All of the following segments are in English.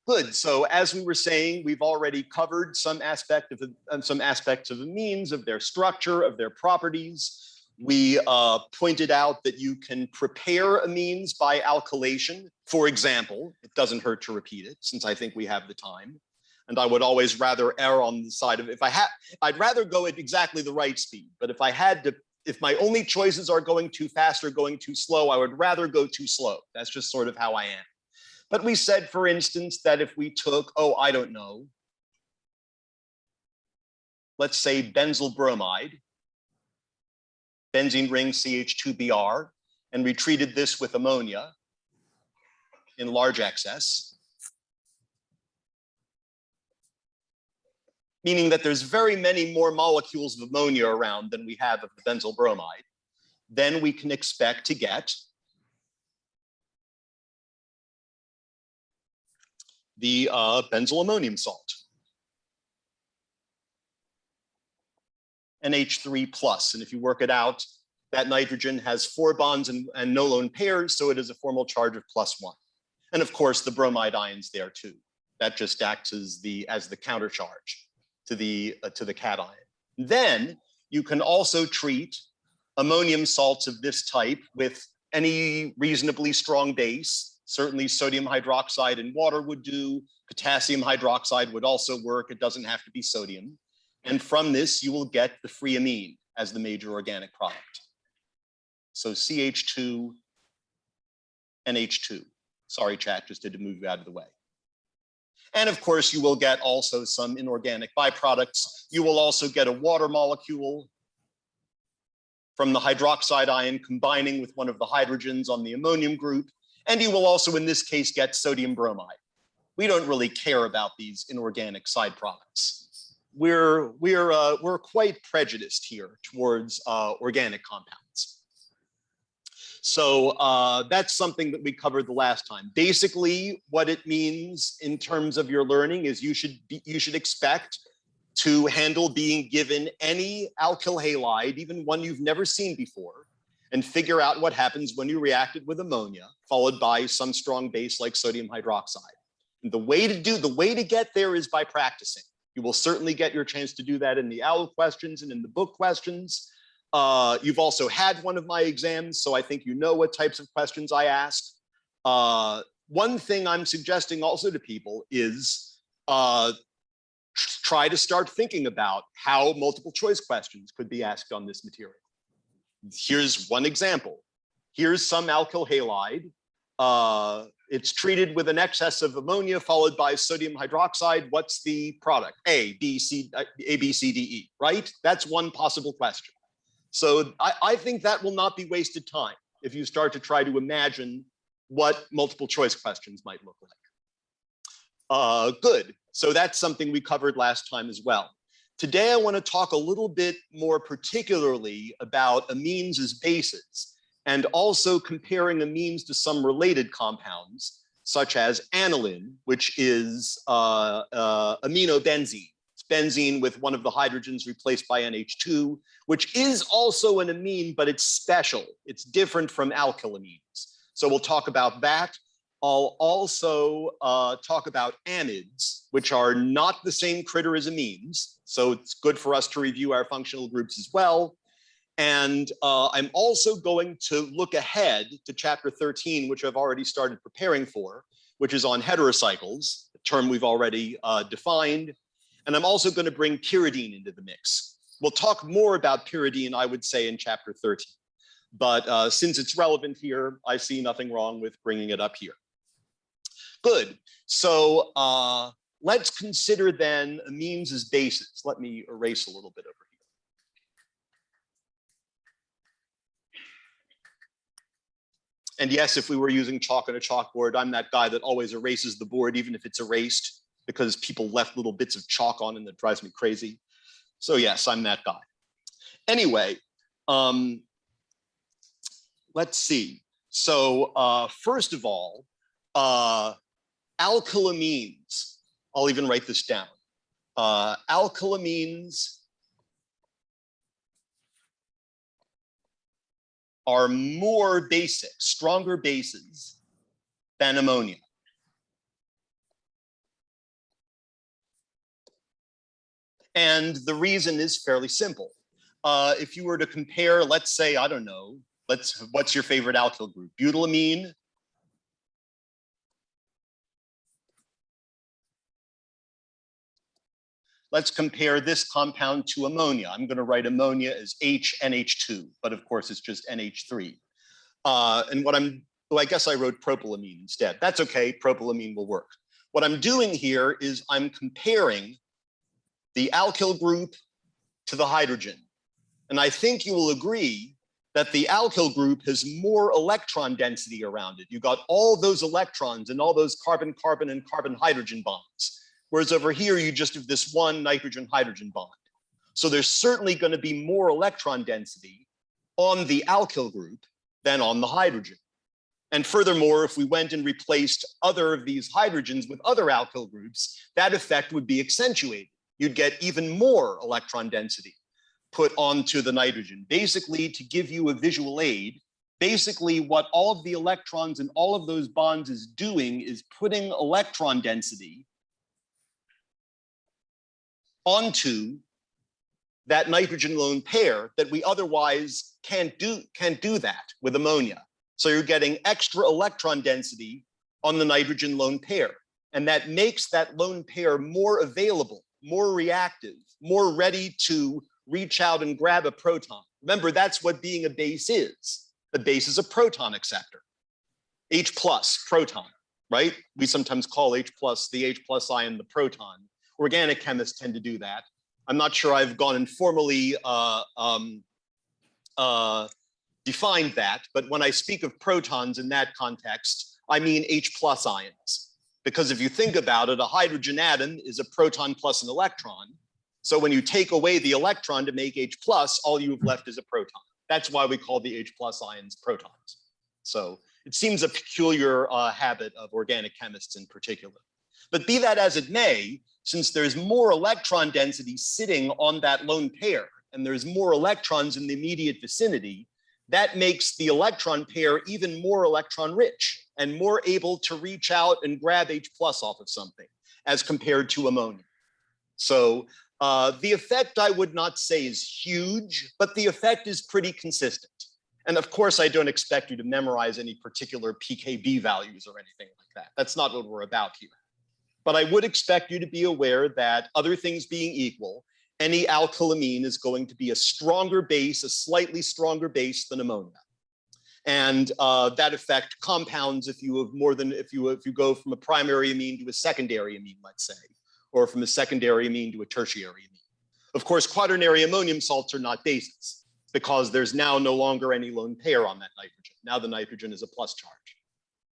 Good. So as we were saying, we've already covered some aspects of amines, of their structure, of their properties. We pointed out that you can prepare amines by alkylation. For example, it doesn't hurt to repeat it since I think we have the time. And I would always rather err on the side of, I'd rather go at exactly the right speed. But if my only choices are going too fast or going too slow, I would rather go too slow. That's just sort of how I am. But we said, for instance, that if we took, I don't know, let's say benzyl bromide, benzene ring CH2Br, and we treated this with ammonia in large excess, meaning that there's very many more molecules of ammonia around than we have of the benzyl bromide, then we can expect to get the benzyl ammonium salt, NH3+. And if you work it out, that nitrogen has 4 bonds and no lone pairs, so it is a formal charge of +1. And of course, the bromide ion's there too. That just acts as the countercharge to the cation. Then you can also treat ammonium salts of this type with any reasonably strong base. Certainly sodium hydroxide and water would do. Potassium hydroxide would also work. It doesn't have to be sodium. And from this, you will get the free amine as the major organic product. So CH2, NH2. Sorry, chat, just had to move you out of the way. And of course, you will get also some inorganic byproducts. You will also get a water molecule from the hydroxide ion combining with one of the hydrogens on the ammonium group. And you will also, in this case, get sodium bromide. We don't really care about these inorganic side products. We're quite prejudiced here towards organic compounds. So that's something that we covered the last time. Basically, what it means in terms of your learning is you should expect to handle being given any alkyl halide, even one you've never seen before, and figure out what happens when you react it with ammonia, followed by some strong base like sodium hydroxide. And the way to get there is by practicing. You will certainly get your chance to do that in the OWL questions and in the book questions. You've also had one of my exams, so I think you know what types of questions I ask. One thing I'm suggesting also to people is try to start thinking about how multiple choice questions could be asked on this material. Here's one example. Here's some alkyl halide. It's treated with an excess of ammonia followed by sodium hydroxide. What's the product? A, B, C, D, E, right? That's one possible question. So I think that will not be wasted time if you start to try to imagine what multiple choice questions might look like. Good. So that's something we covered last time as well. Today, I want to talk a little bit more particularly about amines as bases, and also comparing amines to some related compounds, such as aniline, which is aminobenzene. It's benzene with one of the hydrogens replaced by NH2, which is also an amine, but it's special. It's different from alkylamines. So we'll talk about that. I'll also talk about amides, which are not the same critter as amines. So it's good for us to review our functional groups as well. And I'm also going to look ahead to chapter 13, which I've already started preparing for, which is on heterocycles, a term we've already defined. And I'm also going to bring pyridine into the mix. We'll talk more about pyridine, I would say, in chapter 13. But since it's relevant here, I see nothing wrong with bringing it up here. Good. So let's consider then amines as bases. Let me erase a little bit over here. And yes, if we were using chalk on a chalkboard, I'm that guy that always erases the board, even if it's erased, because people left little bits of chalk on and that drives me crazy. So yes, I'm that guy. Anyway, let's see. So first of all, alkylamines, I'll even write this down. Alkylamines are more basic, stronger bases than ammonia. And the reason is fairly simple. If you were to compare, let's say, I don't know, what's your favorite alkyl group? Butylamine. Let's compare this compound to ammonia. I'm going to write ammonia as HNH2, but of course it's just NH3. And I guess I wrote propylamine instead. That's okay, propylamine will work. What I'm doing here is I'm comparing the alkyl group to the hydrogen. And I think you will agree that the alkyl group has more electron density around it. You got all those electrons and all those carbon-carbon and carbon-hydrogen bonds. Whereas over here, you just have this one nitrogen-hydrogen bond. So there's certainly going to be more electron density on the alkyl group than on the hydrogen. And furthermore, if we went and replaced other of these hydrogens with other alkyl groups, that effect would be accentuated. You'd get even more electron density put onto the nitrogen. Basically, to give you a visual aid, basically what all of the electrons and all of those bonds is doing is putting electron density onto that nitrogen lone pair that we otherwise can't do that with ammonia. So you're getting extra electron density on the nitrogen lone pair. And that makes that lone pair more available, more reactive, more ready to reach out and grab a proton. Remember, that's what being a base is. The base is a proton acceptor. H plus, proton, right? We sometimes call H plus, the H plus ion, the proton. Organic chemists tend to do that. I'm not sure I've gone and formally defined that, but when I speak of protons in that context, I mean H plus ions. Because if you think about it, a hydrogen atom is a proton plus an electron. So when you take away the electron to make H plus, all you've left is a proton. That's why we call the H plus ions protons. So it seems a peculiar habit of organic chemists in particular. But be that as it may, since there's more electron density sitting on that lone pair, and there's more electrons in the immediate vicinity, that makes the electron pair even more electron rich and more able to reach out and grab H plus off of something as compared to ammonia. So the effect I would not say is huge, but the effect is pretty consistent. And of course, I don't expect you to memorize any particular pKb values or anything like that. That's not what we're about here. But I would expect you to be aware that other things being equal, any alkylamine is going to be a stronger base, a slightly stronger base than ammonia. And that effect compounds if you have more than, if you go from a primary amine to a secondary amine, let's say, or from a secondary amine to a tertiary amine. Of course, quaternary ammonium salts are not bases because there's now no longer any lone pair on that nitrogen. Now the nitrogen is a plus charge.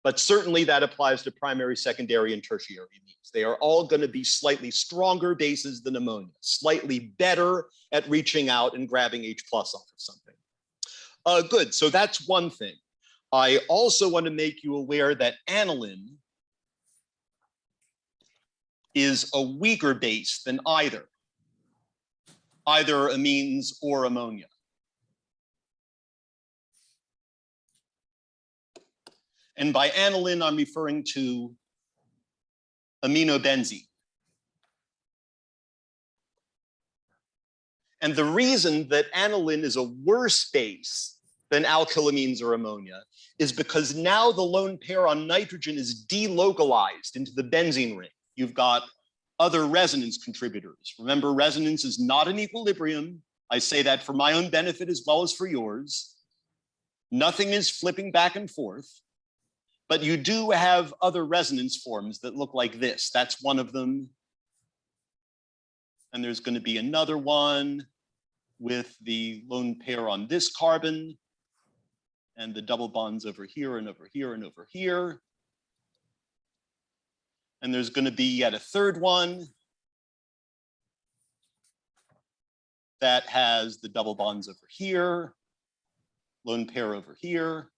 But certainly that applies to primary, secondary, and tertiary amines. They are all going to be slightly stronger bases than ammonia, slightly better at reaching out and grabbing H plus off of something. Good, so that's one thing. I also want to make you aware that aniline is a weaker base than either amines or ammonia. And by aniline, I'm referring to aminobenzene. And the reason that aniline is a worse base than alkylamines or ammonia is because now the lone pair on nitrogen is delocalized into the benzene ring. You've got other resonance contributors. Remember, resonance is not an equilibrium. I say that for my own benefit as well as for yours. Nothing is flipping back and forth. But you do have other resonance forms that look like this. That's one of them. And there's going to be another one with the lone pair on this carbon and the double bonds over here and over here and over here. And there's going to be yet a third one that has the double bonds over here, lone pair over here,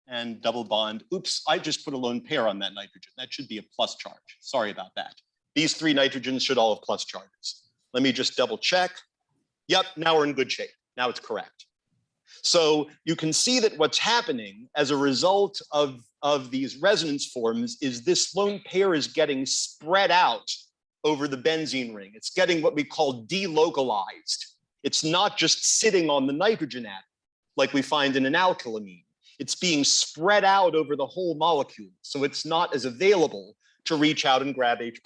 and double bond. Oops, I just put a lone pair on that nitrogen. That should be a plus charge. Sorry about that. These three nitrogens should all have plus charges. Let me just double check. Yep, now we're in good shape. Now it's correct. So you can see that what's happening as a result of these resonance forms is this lone pair is getting spread out over the benzene ring. It's getting what we call delocalized. It's not just sitting on the nitrogen atom like we find in an alkylamine. It's being spread out over the whole molecule. So it's not as available to reach out and grab H+,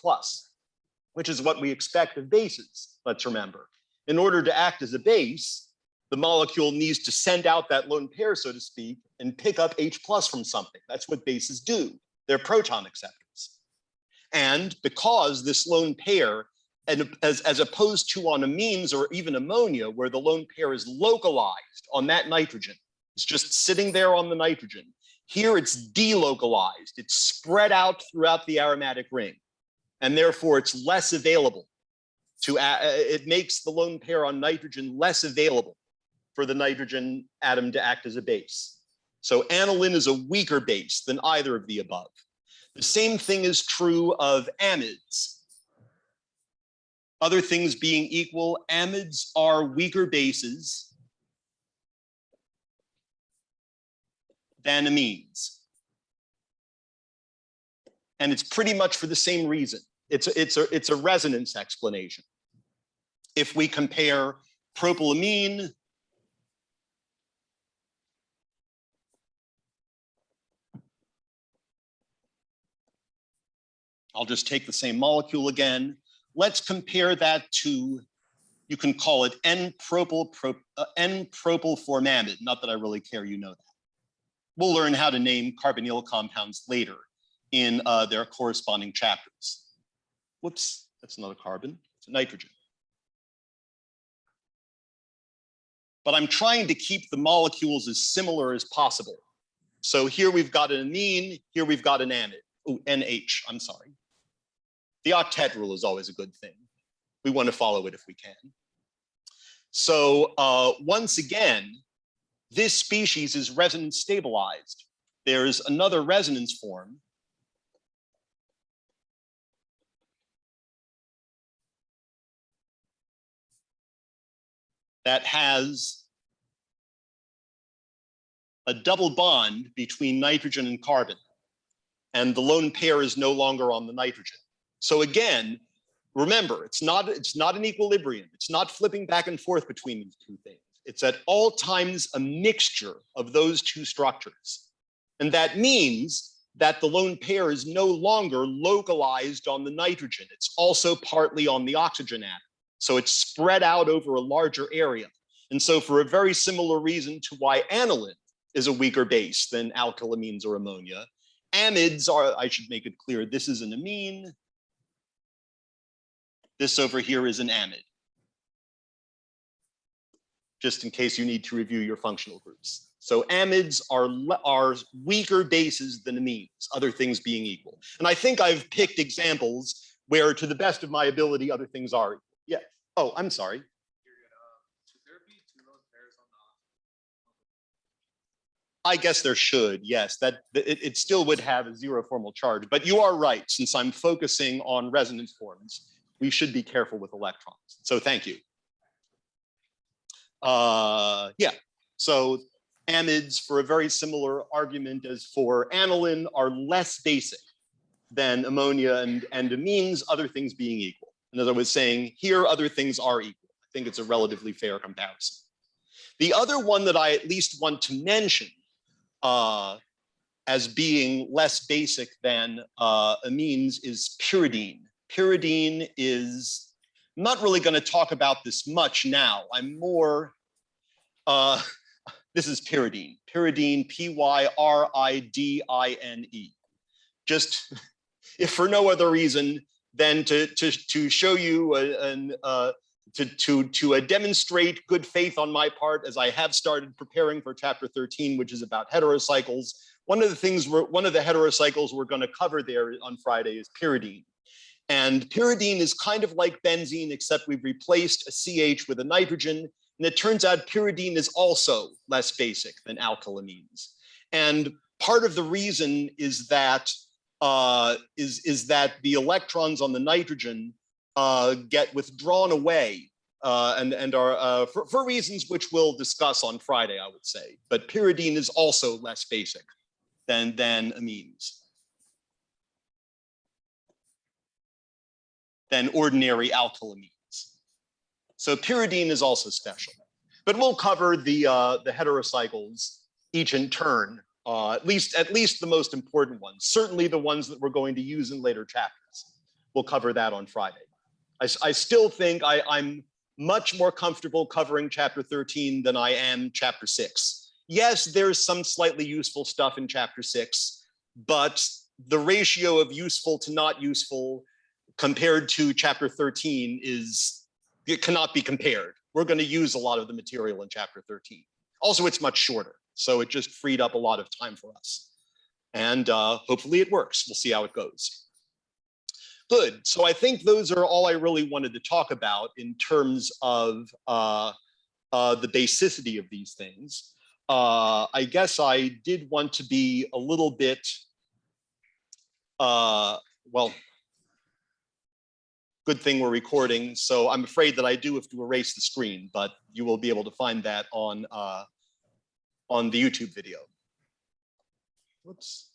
which is what we expect of bases, let's remember. In order to act as a base, the molecule needs to send out that lone pair, so to speak, and pick up H+ from something. That's what bases do. They're proton acceptors. And because this lone pair, and as opposed to on amines or even ammonia, where the lone pair is localized on that nitrogen, it's just sitting there on the nitrogen. Here it's delocalized. It's spread out throughout the aromatic ring. And therefore it's less available to, it makes the lone pair on nitrogen less available for the nitrogen atom to act as a base. So aniline is a weaker base than either of the above. The same thing is true of amides. Other things being equal, amides are weaker bases than amines. And it's pretty much for the same reason. It's a resonance explanation. If we compare propylamine I'll just take the same molecule again. Let's compare that to, you can call it N-propyl formamide. Not that I really care, you know that. We'll learn how to name carbonyl compounds later in their corresponding chapters. Whoops, that's not a carbon, it's a nitrogen. But I'm trying to keep the molecules as similar as possible. So here we've got an amine, here we've got an amide. Oh, NH, I'm sorry. The octet rule is always a good thing. We want to follow it if we can. So once again, this species is resonance stabilized. There's another resonance form that has a double bond between nitrogen and carbon, and the lone pair is no longer on the nitrogen. So again, remember, it's not an equilibrium. It's not flipping back and forth between these two things. It's at all times a mixture of those two structures. And that means that the lone pair is no longer localized on the nitrogen. It's also partly on the oxygen atom. So it's spread out over a larger area. And so for a very similar reason to why aniline is a weaker base than alkylamines or ammonia, amides are, I should make it clear, this is an amine. This over here is an amide, just in case you need to review your functional groups. So amides are weaker bases than amines, other things being equal. And I think I've picked examples where, to the best of my ability, other things are equal. Yeah. Oh, I'm sorry. Should there be two lone pairs on I guess there should, yes. That it still would have a zero formal charge. But you are right, since I'm focusing on resonance forms, we should be careful with electrons. So thank you. Yeah, so amides, for a very similar argument as for aniline, are less basic than ammonia and amines, other things being equal. And as I was saying, here other things are equal. I think it's a relatively fair comparison. The other one that I at least want to mention as being less basic than amines is pyridine. Pyridine is, I'm not really going to talk about this much now. I'm more, this is pyridine. Pyridine, P-Y-R-I-D-I-N-E. Just, if for no other reason than to show you to demonstrate good faith on my part, as I have started preparing for chapter 13, which is about heterocycles. One of the heterocycles we're going to cover there on Friday is pyridine. And pyridine is kind of like benzene, except we've replaced a CH with a nitrogen. And it turns out pyridine is also less basic than alkylamines. And part of the reason is that the electrons on the nitrogen get withdrawn away and are for reasons which we'll discuss on Friday, I would say. But pyridine is also less basic than amines. than ordinary alkyl amines. So pyridine is also special. But we'll cover the heterocycles each in turn, at least the most important ones, certainly the ones that we're going to use in later chapters. We'll cover that on Friday. I still think I'm much more comfortable covering chapter 13 than I am chapter 6. Yes, there's some slightly useful stuff in chapter 6, but the ratio of useful to not useful compared to chapter 13 it cannot be compared. We're going to use a lot of the material in chapter 13. Also, it's much shorter, so it just freed up a lot of time for us. And hopefully it works. We'll see how it goes. Good. So I think those are all I really wanted to talk about in terms of the basicity of these things. I guess I did want to be a little bit, well, good thing we're recording. So I'm afraid that I do have to erase the screen, but you will be able to find that on the YouTube video. Whoops.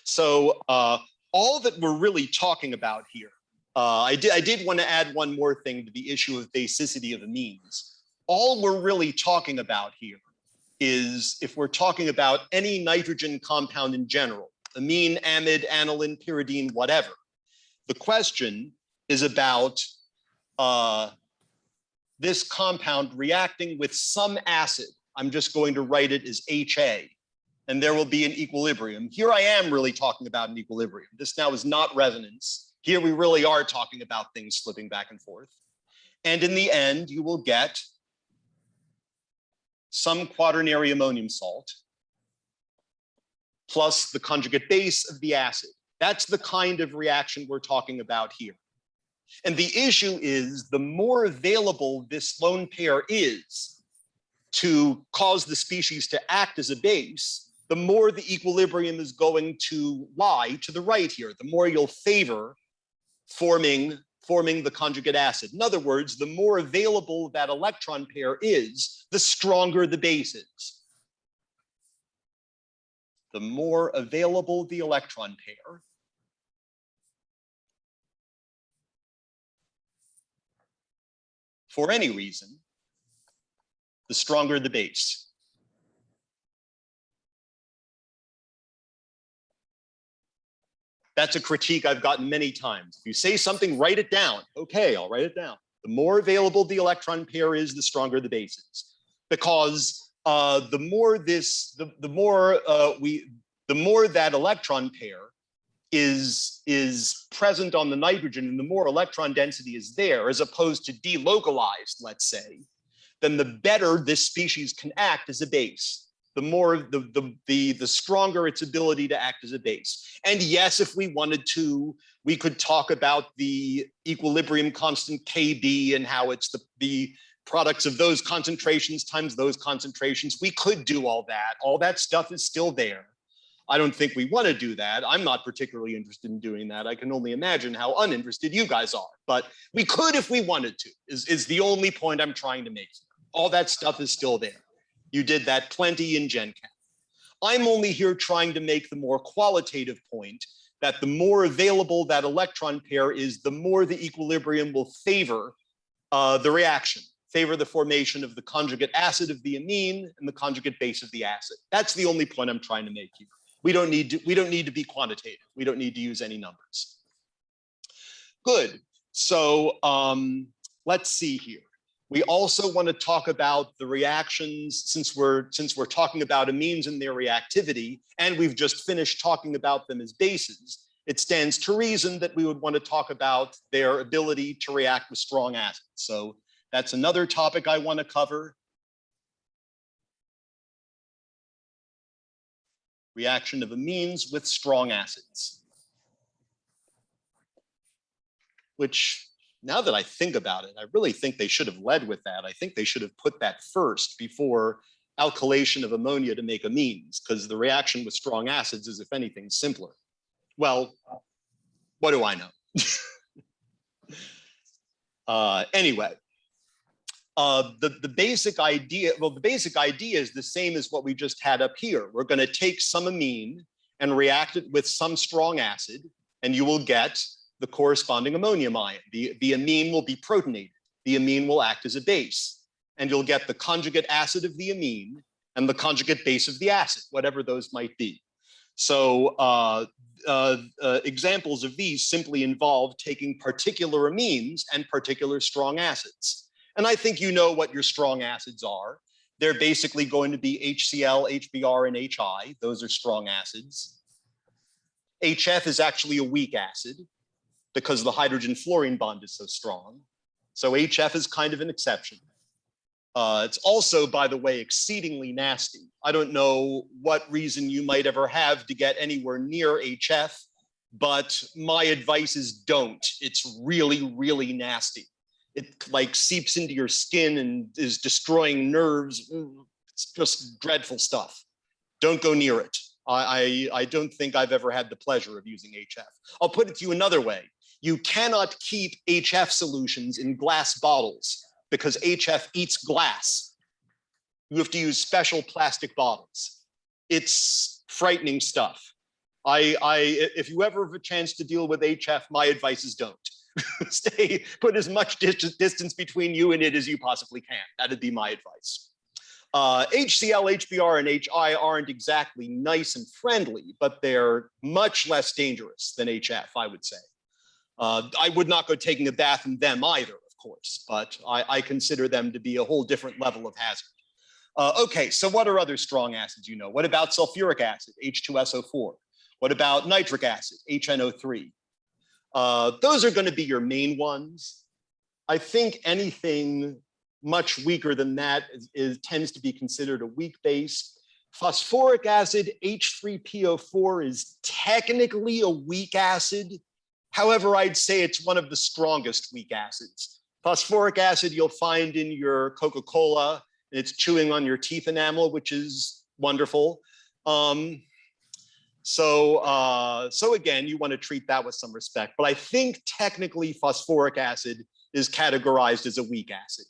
So all that we're really talking about here, I did want to add one more thing to the issue of basicity of amines. All we're really talking about here is if we're talking about any nitrogen compound in general, amine, amide, aniline, pyridine, whatever, the question is about this compound reacting with some acid. I'm just going to write it as HA, and there will be an equilibrium. Here I am really talking about an equilibrium. This now is not resonance. Here we really are talking about things slipping back and forth. And in the end, you will get some quaternary ammonium salt plus the conjugate base of the acid. That's the kind of reaction we're talking about here. And the issue is the more available this lone pair is to cause the species to act as a base, the more the equilibrium is going to lie to the right here, the more you'll favor forming the conjugate acid. In other words, the more available that electron pair is, the stronger the base is. The more available the electron pair, for any reason, the stronger the base. That's a critique I've gotten many times. If you say something, write it down. Okay, I'll write it down. The more available the electron pair is, the stronger the base is. Because the more that electron pair is present on the nitrogen, and the more electron density is there, as opposed to delocalized, let's say, then the better this species can act as a base. The more, the stronger its ability to act as a base. And yes, if we wanted to, we could talk about the equilibrium constant KB and how it's the products of those concentrations times those concentrations. We could do all that. All that stuff is still there. I don't think we want to do that. I'm not particularly interested in doing that. I can only imagine how uninterested you guys are. But we could if we wanted to, is the only point I'm trying to make. All that stuff is still there. You did that plenty in Gen Chem. I'm only here trying to make the more qualitative point that the more available that electron pair is, the more the equilibrium will favor the reaction, favor the formation of the conjugate acid of the amine and the conjugate base of the acid. That's the only point I'm trying to make here. We don't need to be quantitative. We don't need to use any numbers. Good. So let's see here. We also want to talk about the reactions, since we're talking about amines and their reactivity, and we've just finished talking about them as bases. It stands to reason that we would want to talk about their ability to react with strong acids. So that's another topic I want to cover. Reaction of amines with strong acids, which, now that I think about it, I really think they should have led with that. I think they should have put that first before alkylation of ammonia to make amines, because the reaction with strong acids is, if anything, simpler. Well, what do I know? Anyway, the basic idea, the basic idea is the same as what we just had up here. We're going to take some amine and react it with some strong acid, and you will get the corresponding ammonium ion. The amine will be protonated. The amine will act as a base, and you'll get the conjugate acid of the amine and the conjugate base of the acid, whatever those might be. So examples of these simply involve taking particular amines and particular strong acids. And I think you know what your strong acids are. They're basically going to be HCl, HBr, and HI. Those are strong acids. HF is actually a weak acid because the hydrogen-fluorine bond is so strong. So HF is kind of an exception. It's also, by the way, exceedingly nasty. I don't know what reason you might ever have to get anywhere near HF, but my advice is don't. It's really, really nasty. It like seeps into your skin and is destroying nerves. It's just dreadful stuff. Don't go near it. I don't think I've ever had the pleasure of using HF. I'll put it to you another way. You cannot keep HF solutions in glass bottles because HF eats glass. You have to use special plastic bottles. It's frightening stuff. If you ever have a chance to deal with HF, my advice is don't. Put as much distance between you and it as you possibly can. That'd be my advice. HCl, HBr, and HI aren't exactly nice and friendly, but they're much less dangerous than HF, I would say. I would not go taking a bath in them either, of course, but I consider them to be a whole different level of hazard. Okay, so what are other strong acids you know? What about sulfuric acid, H2SO4? What about nitric acid, HNO3? Those are going to be your main ones. I think anything much weaker than that tends to be considered a weak base. Phosphoric acid, H3PO4, is technically a weak acid. However, I'd say it's one of the strongest weak acids. Phosphoric acid you'll find in your Coca-Cola, and it's chewing on your teeth enamel, which is wonderful. So again, you want to treat that with some respect. But I think technically phosphoric acid is categorized as a weak acid,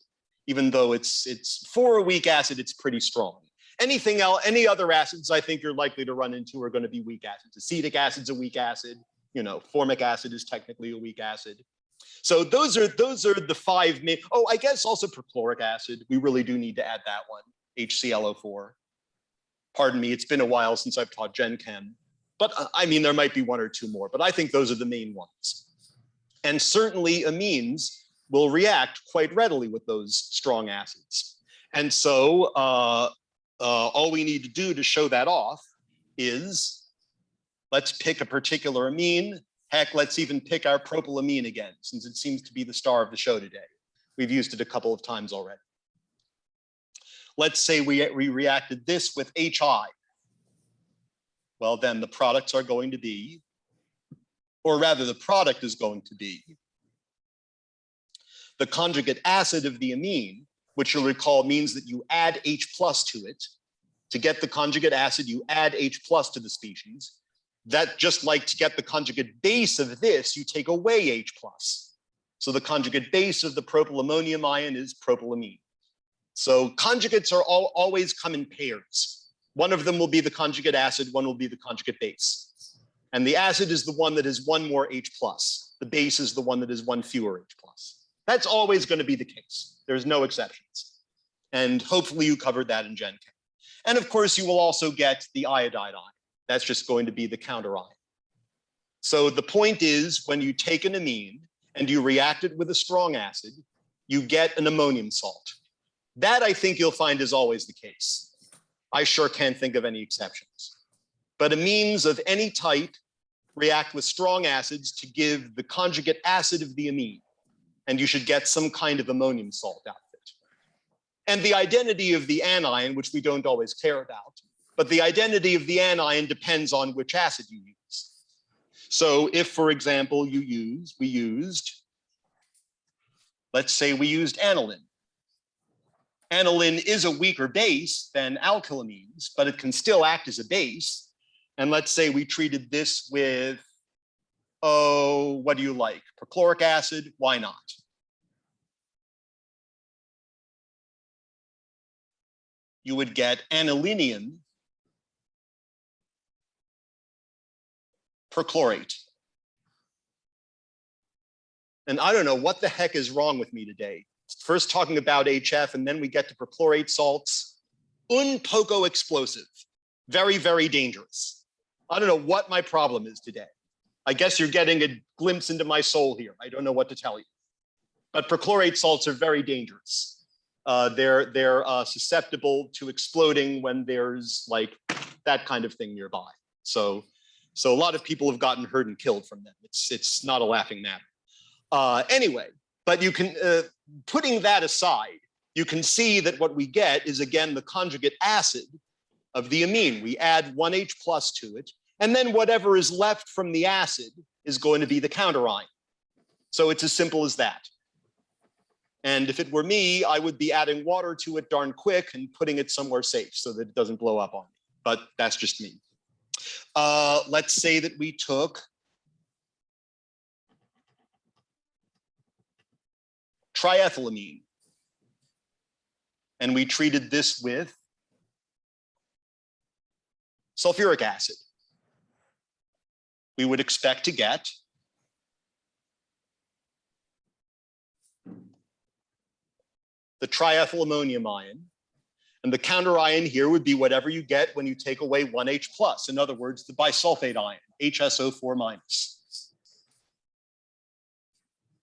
even though it's for a weak acid, it's pretty strong. Anything else, any other acids I think you're likely to run into are going to be weak acids. Acetic acid's a weak acid. You know, formic acid is technically a weak acid. So those are the five main. Oh, I guess also perchloric acid. We really do need to add that one, HClO4. Pardon me, it's been a while since I've taught Gen Chem. But I mean, there might be one or two more, but I think those are the main ones. And certainly amines will react quite readily with those strong acids. And so all we need to do to show that off is let's pick a particular amine. Heck, let's even pick our propylamine again, since it seems to be the star of the show today. We've used it a couple of times already. Let's say we reacted this with HI. Well, then the products are going to be, or rather the product is going to be the conjugate acid of the amine, which you'll recall means that you add H plus to it. To get the conjugate acid, you add H plus to the species. That just like to get the conjugate base of this, you take away H plus. So the conjugate base of the propylammonium ion is propylamine. So conjugates are always come in pairs. One of them will be the conjugate acid, one will be the conjugate base. And the acid is the one that has one more H plus. The base is the one that has one fewer H plus. That's always going to be the case. There's no exceptions. And hopefully you covered that in Gen Chem. And of course, you will also get the iodide ion. That's just going to be the counter ion. So the point is, when you take an amine and you react it with a strong acid, you get an ammonium salt. That I think you'll find is always the case. I sure can't think of any exceptions. But amines of any type react with strong acids to give the conjugate acid of the amine, and you should get some kind of ammonium salt out of it. And the identity of the anion, which we don't always care about, but the identity of the anion depends on which acid you use. So if, for example, let's say we used aniline. Aniline is a weaker base than alkylamines, but it can still act as a base. And let's say we treated this with, oh, what do you like? Perchloric acid, why not? You would get anilinium perchlorate. And I don't know what the heck is wrong with me today. First talking about HF, and then we get to perchlorate salts. Un poco explosive. Very, very dangerous. I don't know what my problem is today. I guess you're getting a glimpse into my soul here. I don't know what to tell you. But perchlorate salts are very dangerous. They're susceptible to exploding when there's like that kind of thing nearby. So a lot of people have gotten hurt and killed from them. It's not a laughing matter. Anyway, but you can, putting that aside, you can see that what we get is, again, the conjugate acid of the amine. We add 1H plus to it, and then whatever is left from the acid is going to be the counterion. So it's as simple as that. And if it were me, I would be adding water to it darn quick and putting it somewhere safe so that it doesn't blow up on me. But that's just me. Let's say that we took triethylamine and we treated this with sulfuric acid. We would expect to get the triethylammonium ion, and the counterion here would be whatever you get when you take away 1H plus. In other words, the bisulfate ion, HSO4 minus.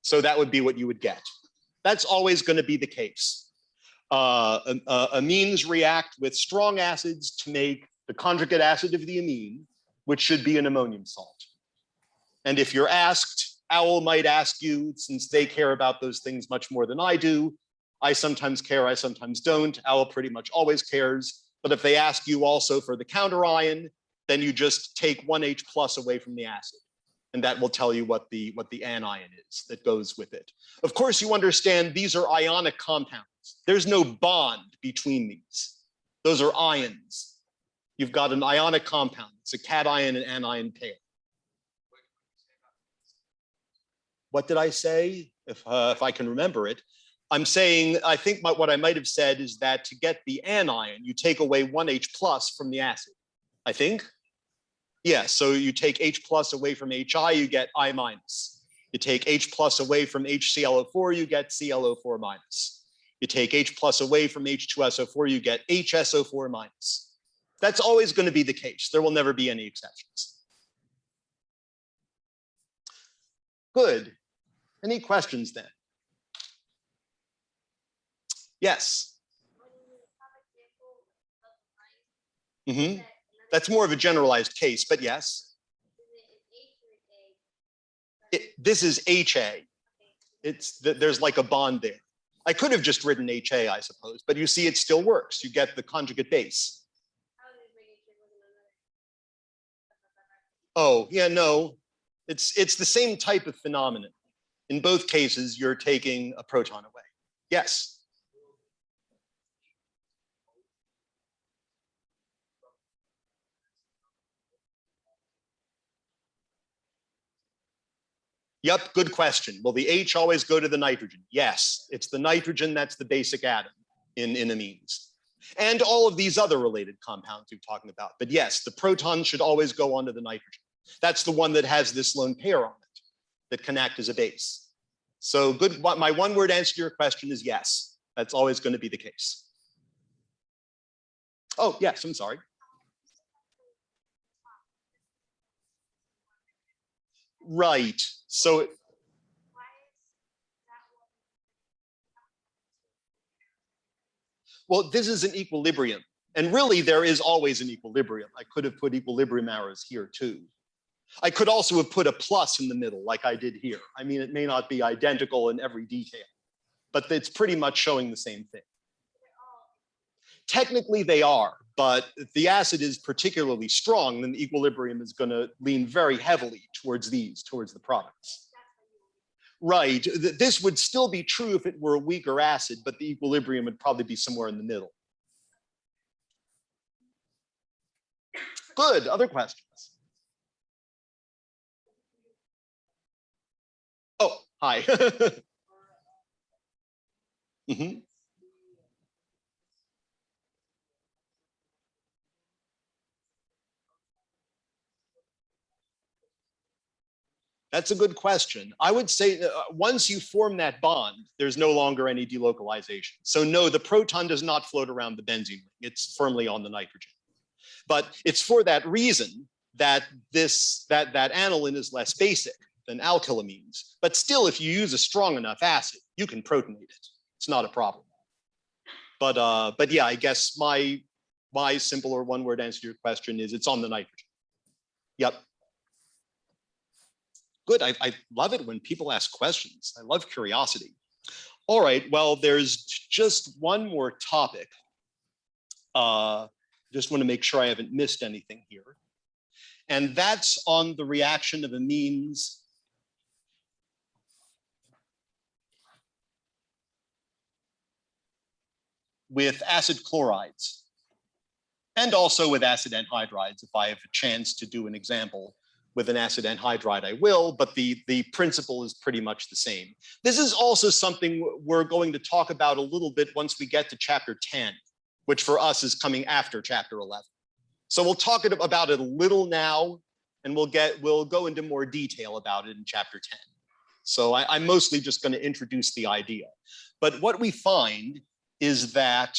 So that would be what you would get. That's always going to be the case. Amines react with strong acids to make the conjugate acid of the amine, which should be an ammonium salt. And if you're asked, OWL might ask you, since they care about those things much more than I do, I sometimes care, I sometimes don't. OWL pretty much always cares. But if they ask you also for the counterion, then you just take 1H plus away from the acid. And that will tell you what the anion is that goes with it. Of course, you understand these are ionic compounds. There's no bond between these. Those are ions. You've got an ionic compound. It's a cation and anion pair. What did I say? If I can remember it. I'm saying, I think what I might have said is that to get the anion, you take away 1H plus from the acid, I think. Yeah, so you take H plus away from HI, you get I minus. You take H plus away from HClO4, you get ClO4 minus. You take H plus away from H2SO4, you get HSO4 minus. That's always going to be the case. There will never be any exceptions. Good. Any questions then? Yes. Mm-hmm. That's more of a generalized case, but yes. This is HA. There's like a bond there. I could have just written HA, I suppose, but you see it still works. You get the conjugate base. Oh, yeah, no. It's the same type of phenomenon. In both cases, you're taking a proton away. Yes. Yep, good question. Will the H always go to the nitrogen? Yes, it's the nitrogen that's the basic atom in amines. And all of these other related compounds we're talking about. But yes, the proton should always go onto the nitrogen. That's the one that has this lone pair on it that can act as a base. So good. My one word answer to your question is yes. That's always going to be the case. Oh, yes, I'm sorry. Right. So well, this is an equilibrium. And really, there is always an equilibrium. I could have put equilibrium arrows here too. I could also have put a plus in the middle like I did here. I mean, it may not be identical in every detail, but it's pretty much showing the same thing. Technically, they are, but if the acid is particularly strong, then the equilibrium is going to lean very heavily towards the products. Right. This would still be true if it were a weaker acid, but the equilibrium would probably be somewhere in the middle. Good. Other questions? Oh, hi. Mm-hmm. That's a good question. I would say once you form that bond, there's no longer any delocalization. So no, the proton does not float around the benzene ring. It's firmly on the nitrogen. But it's for that reason that that aniline is less basic than alkylamines. But still, if you use a strong enough acid, you can protonate it. It's not a problem. But yeah, I guess my simpler one-word answer to your question is it's on the nitrogen. Yep. Good. I love it when people ask questions. I love curiosity. All right. Well, there's just one more topic. Just want to make sure I haven't missed anything here. And that's on the reaction of amines with acid chlorides and also with acid anhydrides. If I have a chance to do an example with an acid anhydride, I will, but the principle is pretty much the same. This is also something we're going to talk about a little bit once we get to chapter 10, which for us is coming after chapter 11. So we'll talk about it a little now, and we'll go into more detail about it in chapter 10. So I'm mostly just going to introduce the idea. But what we find is that,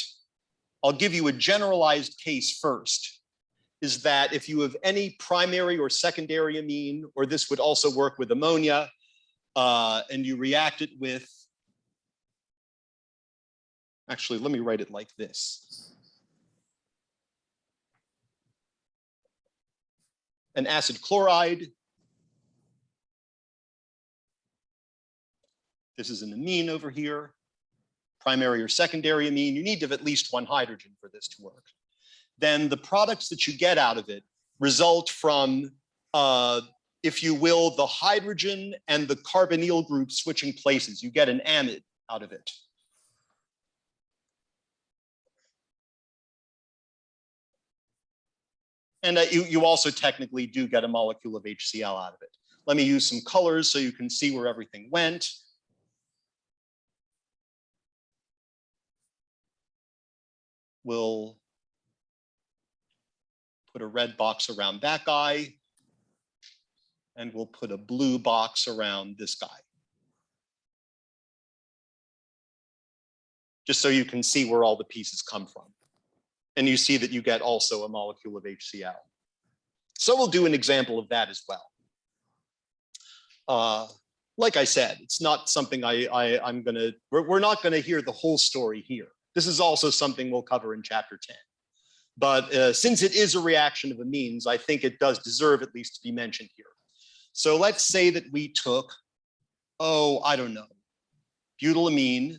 I'll give you a generalized case first, is that if you have any primary or secondary amine, or this would also work with ammonia, and you react it with, actually, let me write it like this. An acid chloride. This is an amine over here. Primary or secondary amine, you need to have at least one hydrogen for this to work. Then the products that you get out of it result from, if you will, the hydrogen and the carbonyl group switching places. You get an amide out of it. And you also technically do get a molecule of HCl out of it. Let me use some colors so you can see where everything went. We'll put a red box around that guy, and we'll put a blue box around this guy. Just so you can see where all the pieces come from. And you see that you get also a molecule of HCl. So we'll do an example of that as well. Like I said, it's not something we're not gonna hear the whole story here. This is also something we'll cover in chapter 10. But since it is a reaction of amines, I think it does deserve at least to be mentioned here. So let's say that we took, I don't know, butylamine,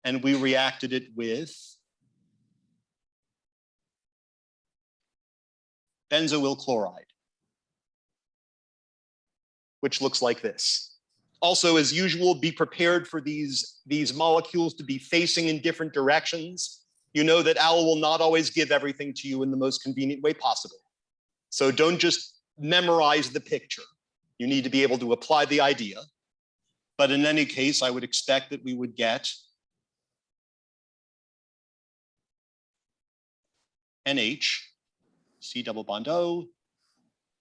and we reacted it with benzoyl chloride, which looks like this. Also, as usual, be prepared for these molecules to be facing in different directions. You know that OWL will not always give everything to you in the most convenient way possible. So don't just memorize the picture. You need to be able to apply the idea. But in any case, I would expect that we would get NH, C double bond O,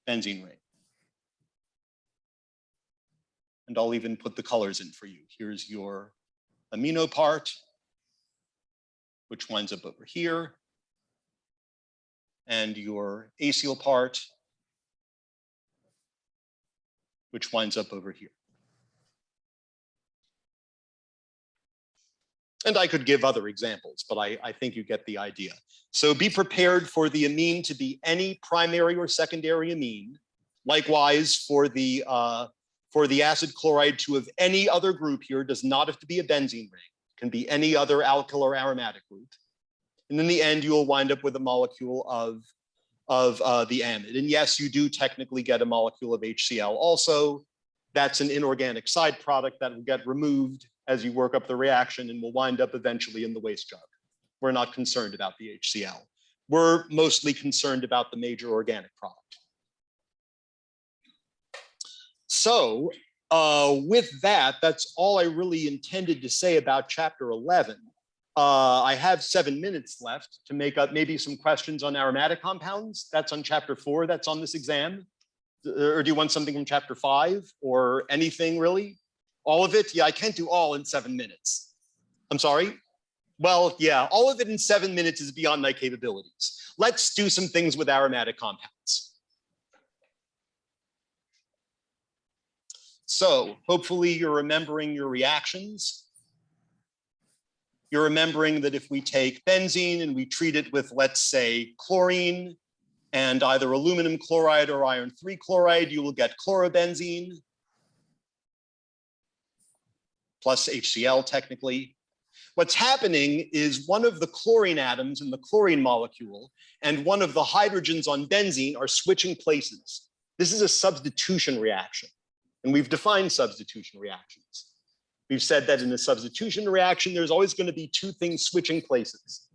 benzene ring. And I'll even put the colors in for you. Here's your amino part, which winds up over here, and your acyl part, which winds up over here. And I could give other examples, but I think you get the idea. So be prepared for the amine to be any primary or secondary amine. Likewise, for the acid chloride to have any other group here, does not have to be a benzene ring. It can be any other alkyl or aromatic group. And in the end, you will wind up with a molecule of the amide. And yes, you do technically get a molecule of HCl also. That's an inorganic side product that will get removed as you work up the reaction and will wind up eventually in the waste jug. We're not concerned about the HCl. We're mostly concerned about the major organic product. So with that, that's all I really intended to say about chapter 11. I have 7 minutes left to make up maybe some questions on aromatic compounds. That's on chapter 4, that's on this exam. Or do you want something from chapter 5 or anything really? All of it? Yeah, I can't do all in 7 minutes. I'm sorry? Well, yeah, all of it in 7 minutes is beyond my capabilities. Let's do some things with aromatic compounds. So hopefully you're remembering your reactions. You're remembering that if we take benzene and we treat it with, let's say, chlorine and either aluminum chloride or iron 3 chloride, you will get chlorobenzene plus HCl technically. What's happening is one of the chlorine atoms in the chlorine molecule and one of the hydrogens on benzene are switching places. This is a substitution reaction, and we've defined substitution reactions. We've said that in a substitution reaction, there's always going to be two things switching places.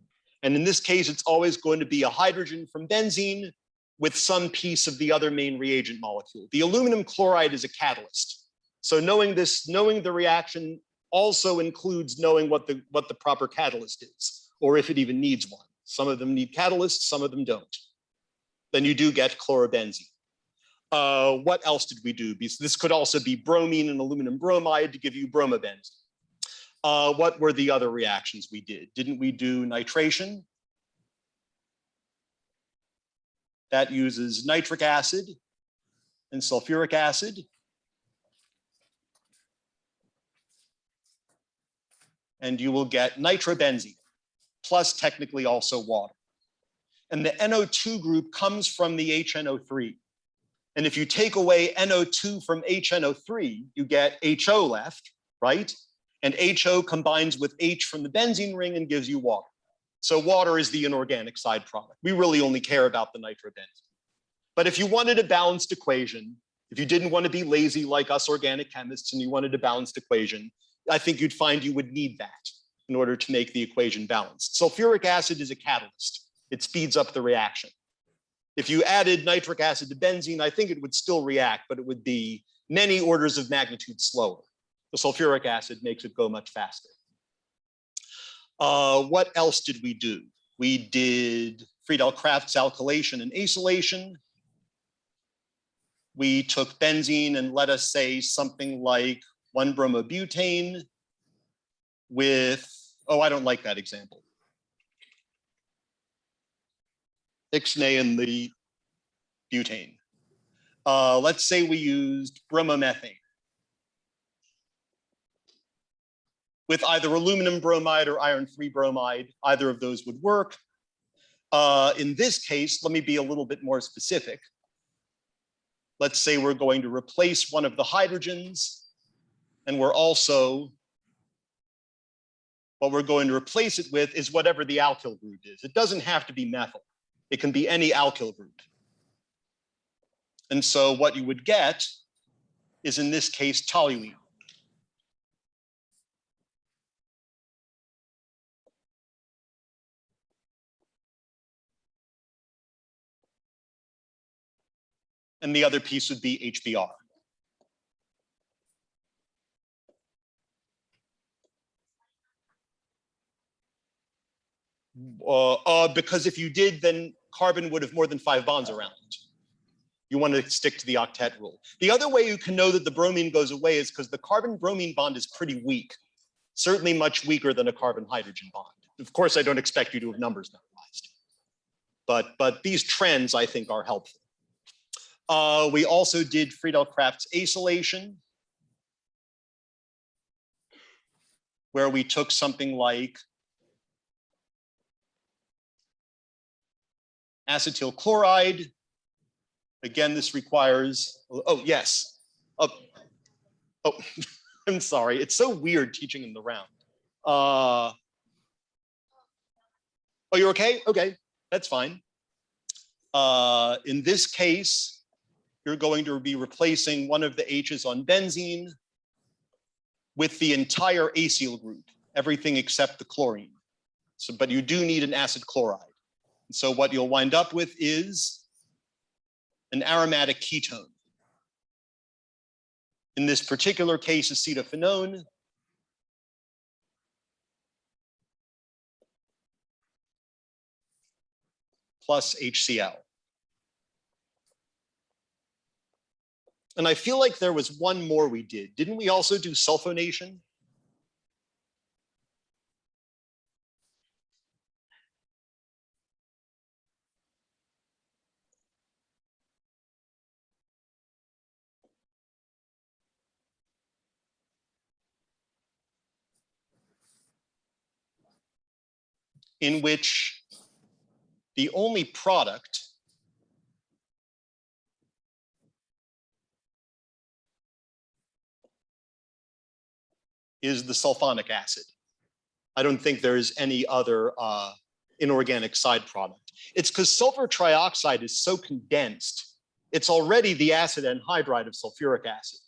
And in this case, it's always going to be a hydrogen from benzene with some piece of the other main reagent molecule. The aluminum chloride is a catalyst. So knowing this, knowing the reaction also includes knowing what the proper catalyst is, or if it even needs one. Some of them need catalysts, some of them don't. Then you do get chlorobenzene. What else did we do? Because this could also be bromine and aluminum bromide to give you bromobenzene. What were the other reactions we did? Didn't we do nitration? That uses nitric acid and sulfuric acid. And you will get nitrobenzene, plus technically also water. And the NO2 group comes from the HNO3. And if you take away NO2 from HNO3, you get HO left, right? And HO combines with H from the benzene ring and gives you water. So water is the inorganic side product. We really only care about the nitrobenzene. But if you wanted a balanced equation, if you didn't want to be lazy like us organic chemists and you wanted a balanced equation, I think you'd find you would need that in order to make the equation balanced. Sulfuric acid is a catalyst. It speeds up the reaction. If you added nitric acid to benzene, I think it would still react, but it would be many orders of magnitude slower. The sulfuric acid makes it go much faster. What else did we do? We did Friedel-Crafts alkylation and acylation. We took benzene and let us say something like 1-bromobutane with, oh, I don't like that example. Ixnay and the butane. Let's say we used bromomethane with either aluminum bromide or iron 3 bromide. Either of those would work. In this case, let me be a little bit more specific. Let's say we're going to replace one of the hydrogens, and we're also, what we're going to replace it with is whatever the alkyl group is. It doesn't have to be methyl. It can be any alkyl group. And so what you would get is, in this case, toluene. And the other piece would be HBr. Because if you did, then carbon would have more than 5 bonds around it. You want to stick to the octet rule. The other way you can know that the bromine goes away is because the carbon-bromine bond is pretty weak, certainly much weaker than a carbon-hydrogen bond. Of course, I don't expect you to have numbers memorized. But these trends, I think, are helpful. We also did Friedel-Crafts acylation, where we took something like acetyl chloride. Again, this requires, oh, yes. Oh, I'm sorry. It's so weird teaching in the round. Oh, you're okay? Okay, that's fine. In this case, you're going to be replacing one of the H's on benzene with the entire acyl group, everything except the chlorine. So, but you do need an acid chloride. And so what you'll wind up with is an aromatic ketone. In this particular case, acetophenone. Plus HCl. And I feel like there was one more we did. Didn't we also do sulfonation? In which the only product is the sulfonic acid. I don't think there's any other inorganic side product. It's because sulfur trioxide is so condensed, it's already the acid anhydride of sulfuric acid.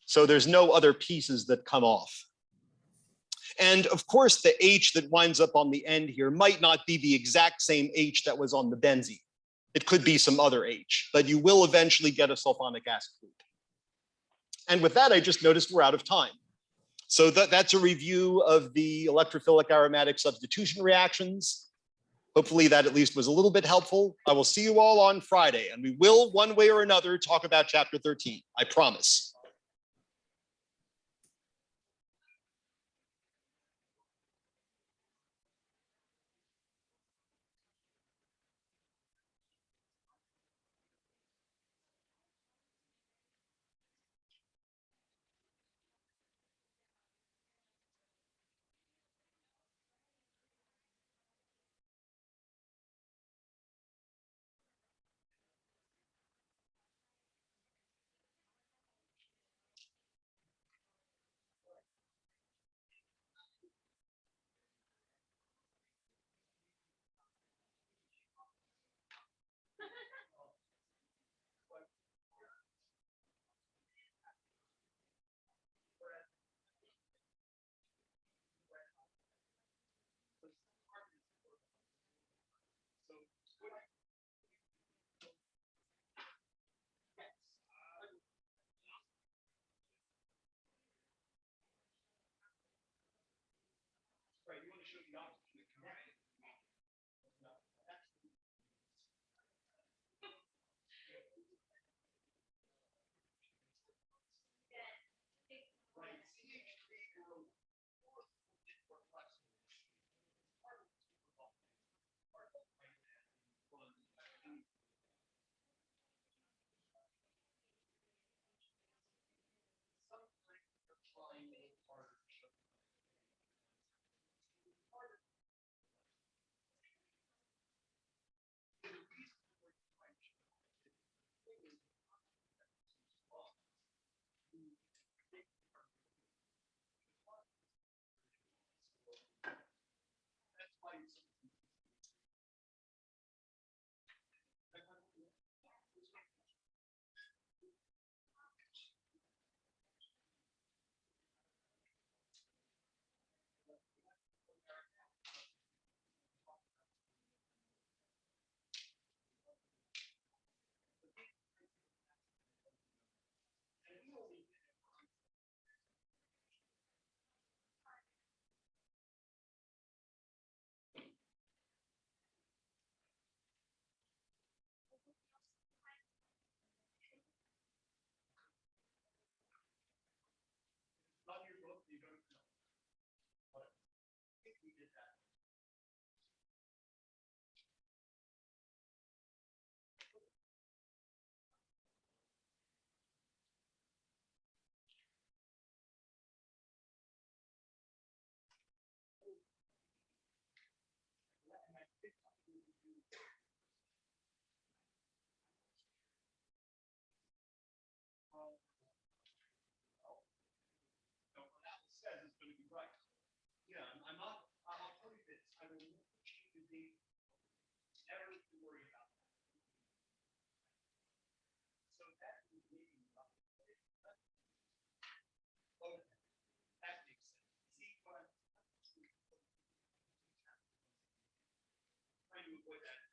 So there's no other pieces that come off. And of course, the H that winds up on the end here might not be the exact same H that was on the benzene. It could be some other H, but you will eventually get a sulfonic acid group. And with that, I just noticed we're out of time. So that's a review of the electrophilic aromatic substitution reactions. Hopefully that at least was a little bit helpful. I will see you all on Friday, and we will, one way or another, talk about chapter 13. I promise. Avoid that.